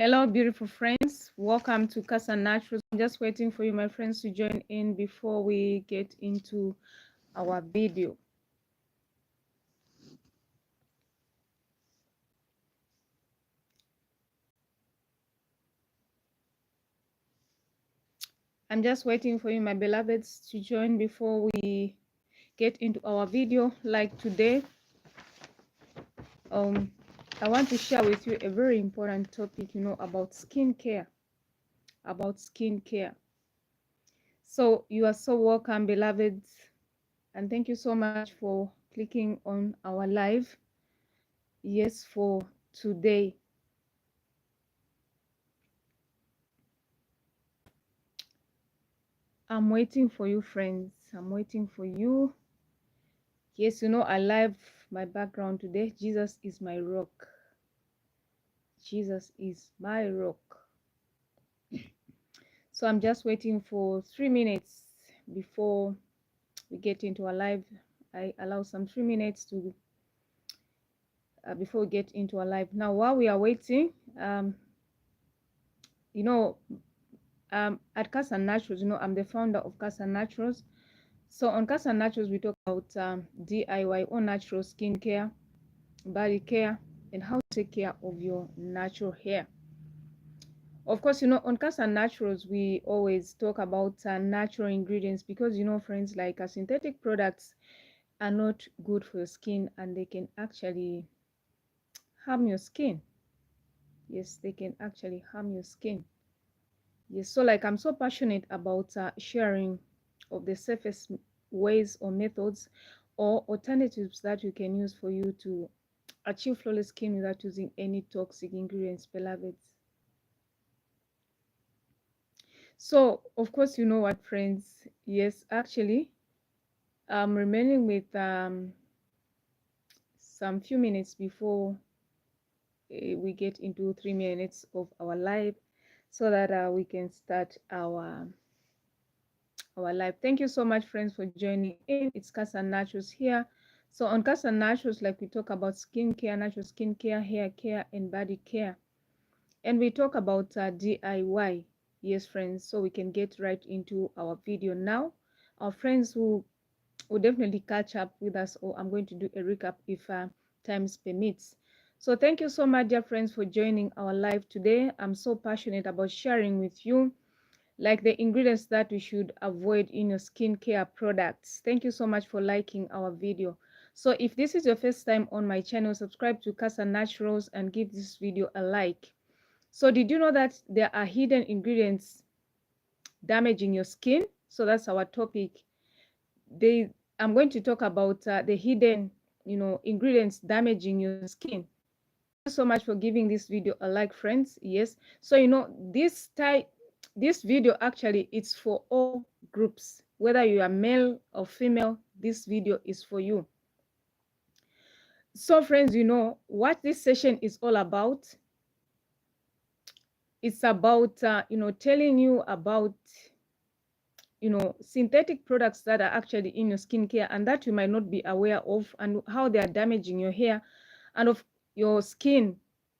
Hello, beautiful friends. Welcome to Cassia Naturals. I'm just waiting for you, my friends, to join in before we get into our video. I'm just waiting for you, my beloveds, to join before we get into our video. Like today, I want to share with you a very important topic, about skincare. About skincare. So you are so welcome, beloveds, and thank you so much for clicking on our live. Yes, for today. I'm waiting for you, friends. I'm waiting for you. Yes, I love my background today. Jesus is my rock. Jesus is my rock. So I'm just waiting for 3 minutes before we get into our live. I allow some 3 minutes to before we get into our live. Now, while we are waiting, at Cassia Naturals, I'm the founder of Cassia Naturals. So on Cassia Naturals, we talk about DIY or natural skincare, body care, and how to take care of your natural hair. Of course, on Cassia Naturals, we always talk about natural ingredients because, friends, like synthetic products are not good for your skin and they can actually harm your skin. Yes, they can actually harm your skin. Yes, so like I'm so passionate about sharing of the safest ways or methods or alternatives that you can use for you to achieve flawless skin without using any toxic ingredients, beloveds. So of course, you know what, friends, yes, actually I'm remaining with some few minutes before we get into 3 minutes of our live so that we can start our live. Thank you so much, friends, for joining in. It's Cassia Naturals here. So on Cassia Naturals, like we talk about skincare, natural skincare, hair care, and body care. And we talk about DIY. Yes, friends, so we can get right into our video now. Our friends who will definitely catch up with us, or I'm going to do a recap if time permits. So thank you so much, dear friends, for joining our live today. I'm so passionate about sharing with you like the ingredients that we should avoid in your skincare products. Thank you so much for liking our video. So if this is your first time on my channel, subscribe to Cassia Naturals and give this video a like. So did you know that there are hidden ingredients damaging your skin? So that's our topic. I'm going to talk about the hidden, ingredients damaging your skin. Thank you so much for giving this video a like, friends. Yes. So this video actually it's for all groups, whether you are male or female. This video is for you. So friends, what this session is all about. It's about telling you about synthetic products that are actually in your skincare and that you might not be aware of, and how they are damaging your hair and of your skin.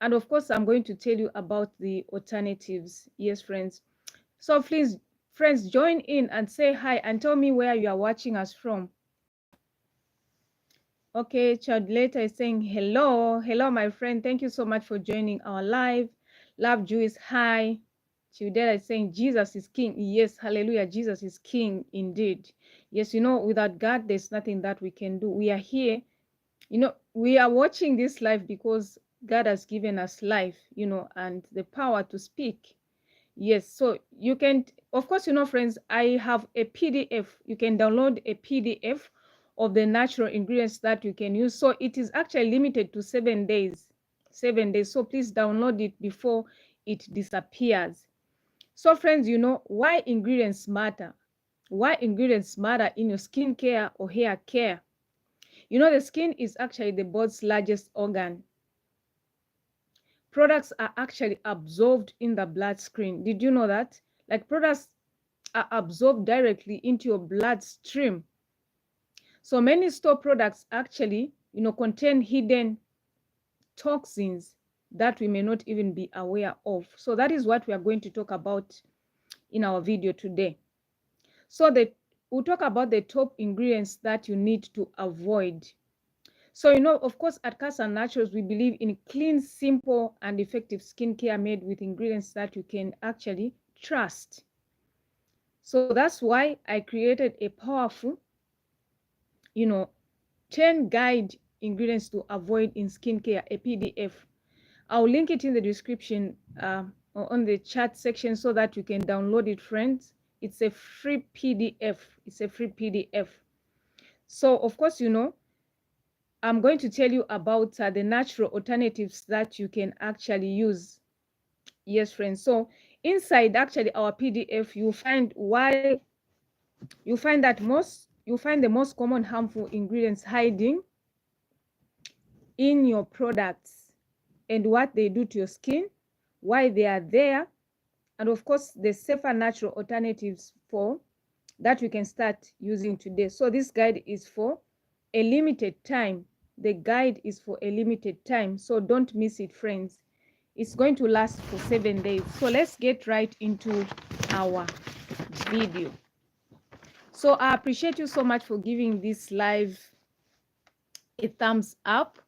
And of course, I'm going to tell you about the alternatives. Yes, friends. So please, friends, join in and say hi and tell me where you are watching us from. Okay, Chad later is saying hello. Hello, my friend. Thank you so much for joining our live. Love Jewish, hi. Chidera is saying Jesus is king. Yes, hallelujah. Jesus is king indeed. Yes, without God, there's nothing that we can do. We are here. We are watching this live because God has given us life, and the power to speak. Yes, so you can, of course, friends, I have a PDF. You can download a PDF of the natural ingredients that you can use. So it is actually limited to 7 days. 7 days. So please download it before it disappears. So friends, why ingredients matter. Why ingredients matter in your skincare or hair care. The skin is actually the body's largest organ. Products are actually absorbed in the bloodstream. Did you know that? Like products are absorbed directly into your bloodstream. So many store products actually, contain hidden toxins that we may not even be aware of. So that is what we are going to talk about in our video today. So we'll talk about the top ingredients that you need to avoid. So, of course, at Cassia Naturals, we believe in clean, simple, and effective skincare made with ingredients that you can actually trust. So that's why I created a powerful, 10 guide ingredients to avoid in skincare, a PDF. I'll link it in the description or on the chat section so that you can download it, friends. It's a free PDF. It's a free PDF. So, of course, I'm going to tell you about the natural alternatives that you can actually use. Yes, friends. So inside actually our PDF, you find the most common harmful ingredients hiding in your products and what they do to your skin, why they are there, and of course the safer natural alternatives for that we can start using today. So this guide is for a limited time. The guide is for a limited time, so don't miss it, friends. It's going to last for 7 days. So let's get right into our video. So I appreciate you so much for giving this live a thumbs up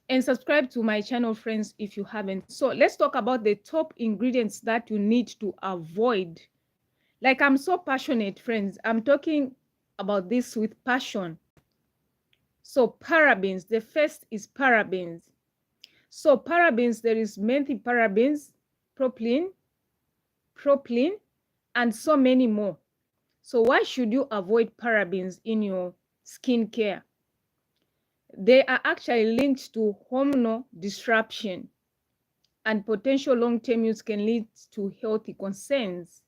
and subscribe to my channel, friends, if you haven't. So let's talk about the top ingredients that you need to avoid. Like, I'm so passionate, friends. I'm talking about this with passion. So parabens, the first is parabens. So parabens, there is methyl parabens, propylene, and so many more. So why should you avoid parabens in your skincare? They are actually linked to hormonal disruption, and potential long-term use can lead to health concerns.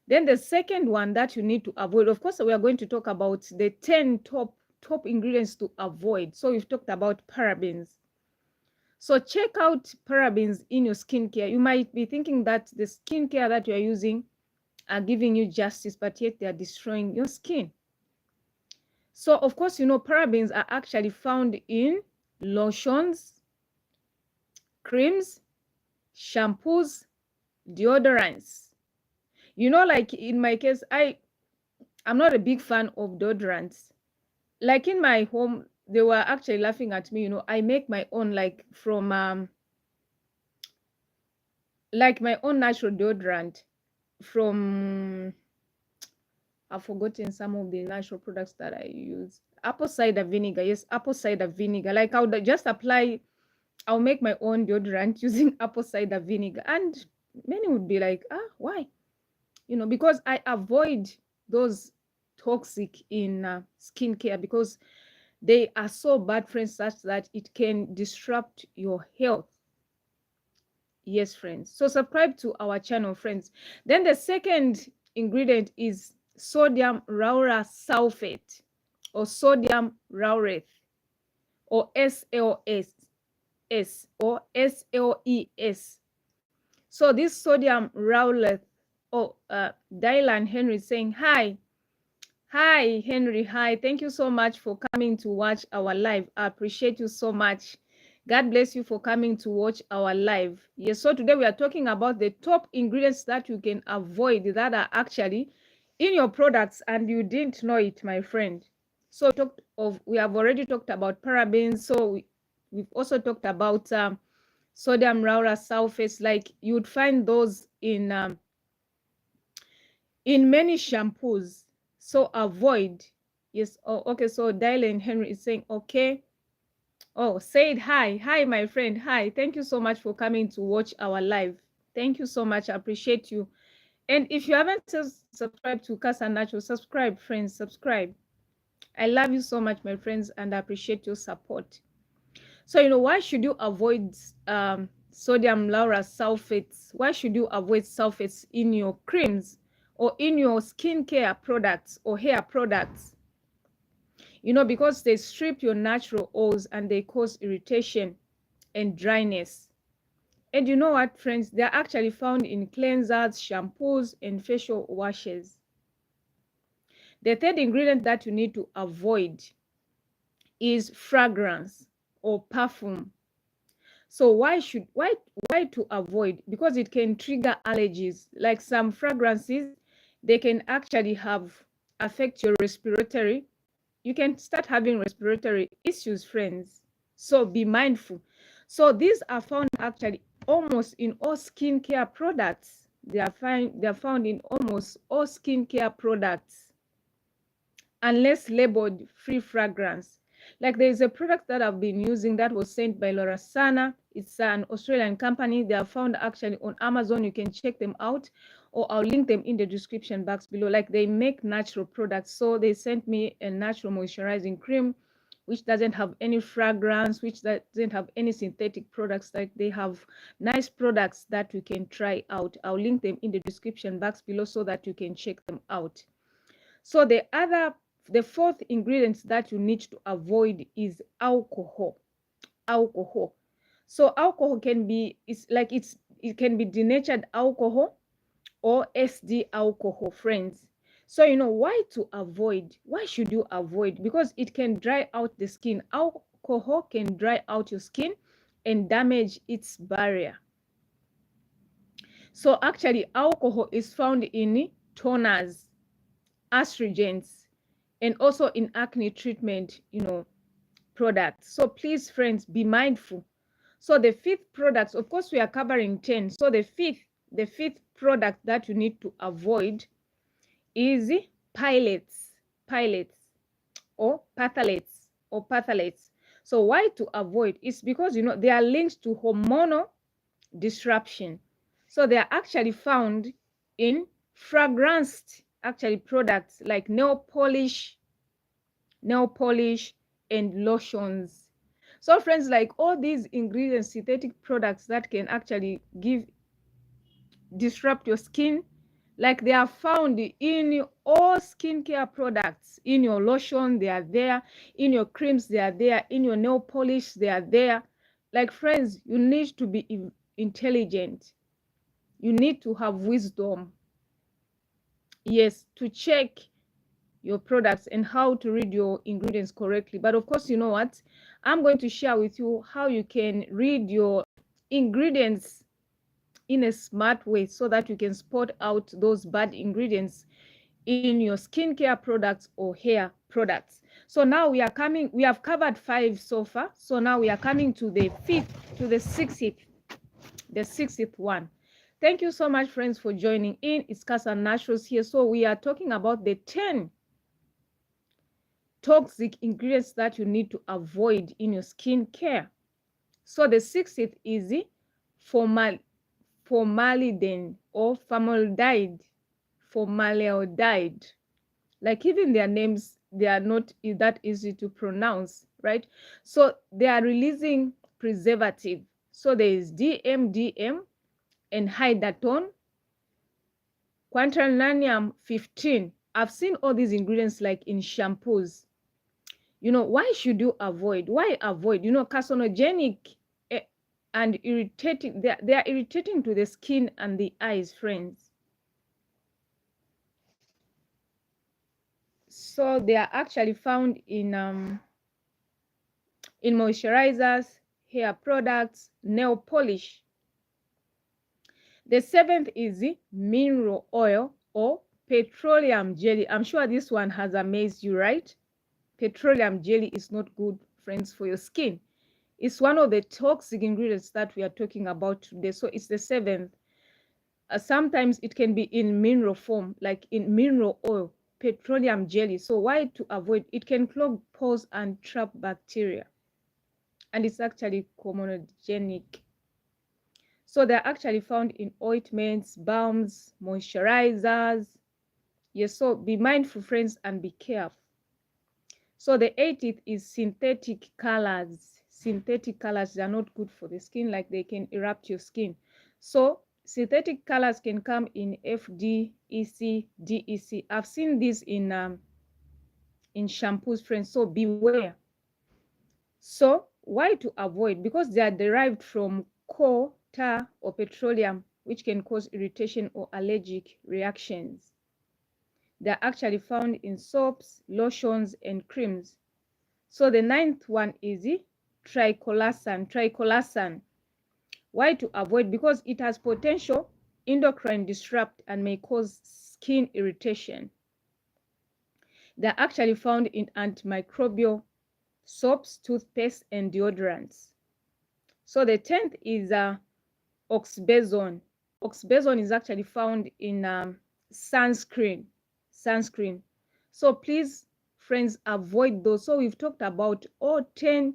Then the second one that you need to avoid, of course, we are going to talk about the 10 top ingredients to avoid. So we've talked about parabens. So check out parabens in your skincare. You might be thinking that the skincare that you are using are giving you justice, but yet they are destroying your skin. So of course, parabens are actually found in lotions, creams, shampoos, deodorants. Like in my case, I'm not a big fan of deodorants. Like in my home, they were actually laughing at me. I make my own, like from like my own natural deodorant from, I've forgotten some of the natural products that I use. Apple cider vinegar. Yes, apple cider vinegar. Like I would just I'll make my own deodorant using apple cider vinegar. And many would be like, why? Because I avoid those toxic in skincare because they are so bad, friends, such that it can disrupt your health. Yes, friends. So subscribe to our channel, friends. Then the second ingredient is sodium lauryl sulfate, or sodium laureth, or SLS, or SLES. So this sodium laureth, Dylan Henry saying, hi Henry, hi, thank you so much for coming to watch our live. I appreciate you so much. God bless you for coming to watch our live. Yes, so today we are talking about the top ingredients that you can avoid that are actually in your products and you didn't know it, my friend. So we have already talked about parabens. So we've also talked about sodium lauryl sulfates. Like, you would find those in many shampoos. So avoid. Yes. Oh, okay. So Dylan Henry is saying, okay. Oh, say it. Hi, my friend. Hi. Thank you so much for coming to watch our live. Thank you so much. I appreciate you. And if you haven't subscribed to Cassia Naturals, subscribe, friends. Subscribe. I love you so much, my friends, and I appreciate your support. So, why should you avoid sodium lauryl sulfates? Why should you avoid sulfates in your creams or in your skincare products or hair products? Because they strip your natural oils and they cause irritation and dryness. And you know what, friends? They're actually found in cleansers, shampoos, and facial washes. The third ingredient that you need to avoid is fragrance or perfume. So why to avoid? Because it can trigger allergies. Like some fragrances, they can actually affect your respiratory. You can start having respiratory issues, friends. So be mindful. So these are found actually almost in all skincare products. They are found in almost all skincare products, unless labeled free fragrance. Like there is a product that I've been using that was sent by Laura Sana. It's an Australian company. They are found actually on Amazon. You can check them out, or I'll link them in the description box below. Like they make natural products. So they sent me a natural moisturizing cream, which doesn't have any fragrance, which doesn't have any synthetic products. Like they have nice products that you can try out. I'll link them in the description box below so that you can check them out. So the fourth ingredient that you need to avoid is alcohol. Alcohol. So alcohol can be, it can be denatured alcohol or SD alcohol, friends. So why to avoid? Why should you avoid? Because it can dry out the skin. Alcohol can dry out your skin and damage its barrier. So actually alcohol is found in toners, astringents, and also in acne treatment, products. So please, friends, be mindful. So the fifth product, of course, we are covering 10. So the fifth product that you need to avoid is pilates, or phthalates. So why to avoid? It's because they are linked to hormonal disruption. So they are actually found in fragranced products like nail polish, and lotions. So friends, like all these ingredients, synthetic products that can actually disrupt your skin, like they are found in all skincare products. In your lotion, they are there. In your creams, they are there. In your nail polish, they are there. Like friends, you need to be intelligent. You need to have wisdom, yes, to check your products and how to read your ingredients correctly. But of course, you know what, I'm going to share with you how you can read your ingredients in a smart way so that you can spot out those bad ingredients in your skincare products or hair products. So now we have covered 5 so far. So now we are coming to the sixth one. Thank you so much, friends, for joining in. It's Cassia Naturals here. So we are talking about the 10 toxic ingredients that you need to avoid in your skin care. So the sixth is formaldehyde or formaldehyde. Like even their names, they are not that easy to pronounce, right? So they are releasing preservative. So there is DMDM and hydatone, quaternarium 15. I've seen all these ingredients like in shampoos. Why should you avoid? Why avoid? Carcinogenic and irritating. They are irritating to the skin and the eyes, friends. So they are actually found in moisturizers, hair products, nail polish. The seventh is mineral oil or petroleum jelly. I'm sure this one has amazed you, right? Petroleum jelly is not good, friends, for your skin. It's one of the toxic ingredients that we are talking about today. So it's the seventh. Sometimes it can be in mineral form, like in mineral oil, petroleum jelly. So why to avoid? It can clog pores and trap bacteria. And it's actually comedogenic. So they're actually found in ointments, balms, moisturizers. Yes, so be mindful, friends, and be careful. So the 80th is synthetic colors. Synthetic colors are not good for the skin, like they can erupt your skin. So synthetic colors can come in FD, EC, DEC. I've seen this in shampoos, friends, so beware. So why to avoid? Because they are derived from coal, tar, or petroleum, which can cause irritation or allergic reactions. They are actually found in soaps, lotions, and creams. So the ninth one is triclosan. Why to avoid? Because it has potential endocrine disrupt and may cause skin irritation. They're actually found in antimicrobial soaps, toothpaste, and deodorants. So the 10th is oxybenzone. Oxybenzone is actually found in sunscreen. Sunscreen. So please, friends, avoid those. So we've talked about all 10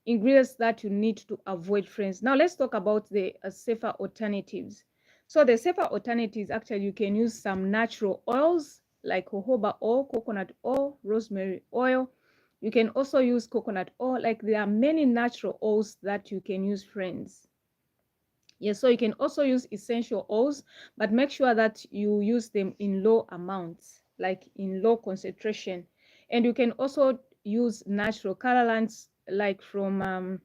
ingredients that you need to avoid, friends. Now let's talk about the safer alternatives. So the safer alternatives, actually, you can use some natural oils like jojoba oil, coconut oil, rosemary oil. You can also use coconut oil. Like, there are many natural oils that you can use, friends. Yes, so you can also use essential oils, but make sure that you use them in low amounts, like in low concentration. And you can also use natural colorants, like from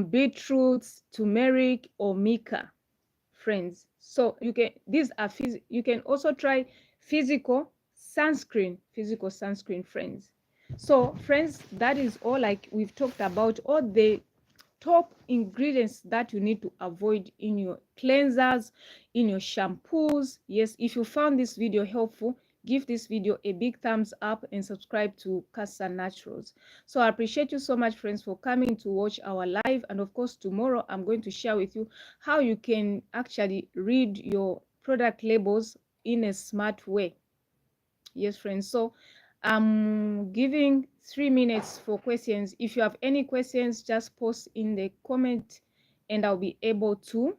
beetroots, turmeric, or mica, friends. So you can also try physical sunscreen, friends. So friends, that is all. Like, we've talked about all the top ingredients that you need to avoid in your cleansers, in your shampoos. Yes, if you found this video helpful, give this video a big thumbs up and subscribe to Cassia Naturals. So I appreciate you so much, friends, for coming to watch our live. And of course, tomorrow I'm going to share with you how you can actually read your product labels in a smart way. Yes, friends. So I'm giving 3 minutes for questions. If you have any questions, just post in the comment and I'll be able to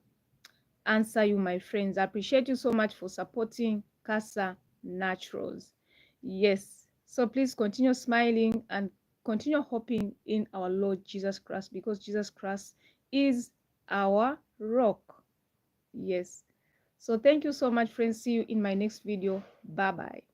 answer you, my friends. I appreciate you so much for supporting Cassia Naturals. Yes. So please continue smiling and continue hoping in our Lord Jesus Christ, because Jesus Christ is our rock. Yes. So thank you so much, friends. See you in my next video. Bye bye.